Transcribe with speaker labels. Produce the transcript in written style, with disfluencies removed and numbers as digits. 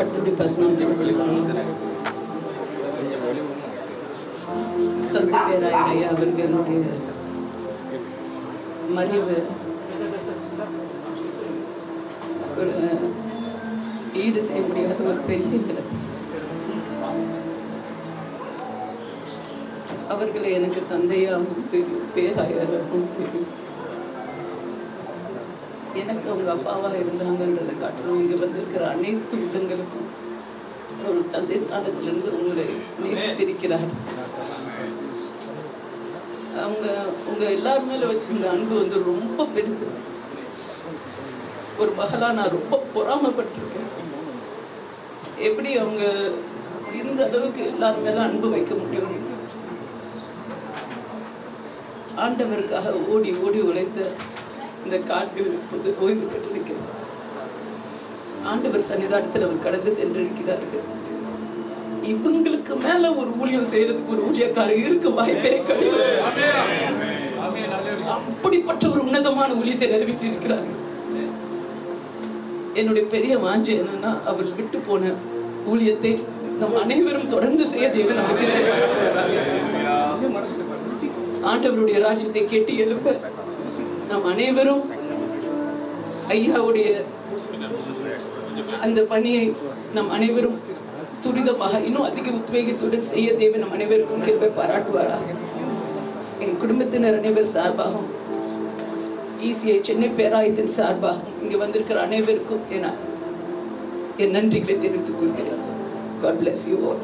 Speaker 1: கர்த்தருடைய பசுநாமத்துக்கு சொல்லுவாங்க. தந்தை பேராயரையா அவர்களுடைய மறைவு ஒரு ஈடு செய்ய முடியாத ஒரு பெரிய அவர்களை எனக்கு தந்தையாகவும் தெரியும், பேராயராகவும் தெரியும். எனக்கு அவங்க அப்பாவாக இருந்தாங்கன்றதை காட்டணும். இங்கே வந்திருக்கிற அனைத்து உள்ளங்களுக்கும் ஒரு தந்தை ஸ்தானத்திலிருந்து உங்களை நேசித்திருக்கிறார். அவங்க உங்க எல்லார் மேல வச்சிருந்த அன்பு வந்து ரொம்ப பெருகு. ஒரு மகளா நான் ரொம்ப பொறாமப்பட்டிருக்கேன். எப்படி அவங்க இந்த அளவுக்கு எல்லார் மேல அன்பு வைக்க முடியும்? ஆண்டவருக்காக ஓடி ஓடி உழைத்த இந்த காட்டில் இப்போது ஓய்வு பெற்றிருக்கிறார். ஆண்டவர் சன்னிதானத்தில் அவர் கடந்து சென்றிருக்கிறார்கள். இவங்களுக்கு மேல ஒரு ஊழியம் செய்யறதுக்கு ஒரு ஊழியக்காரர் இருக்க வாய்ப்பே கிடையாது. அப்படிப்பட்ட ஒரு உன்னதமான ஊழியத்தை நிறைவேற்றி இருக்கிறார்கள். என்னுடைய பெரிய வாஞ்சை என்னன்னா, அவர் விட்டு போன ஊழியத்தை நம் அனைவரும் தொடர்ந்து செய்ய தேவன் நமக்கு ஆண்டவருடைய ராஜ்யத்தை கேட்டு எழுப்ப நம் அனைவரும் ஐயாவுடைய அந்த பணியை நம் அனைவரும் துரிதமாக இன்னும் அதிக உத்வேகத்துடன் செய்ய தேவன் நம் அனைவருக்கும் கிருபை பாராட்டுவாராக. என் குடும்பத்தினர் அனைவர் சார்பாகவும் ECI சென்னை பேராயத்தின் சார்பாகவும் இங்கு வந்திருக்கிற அனைவருக்கும் என் நன்றிகளை தெரிவித்துக் கொள்கிறேன். God bless you all.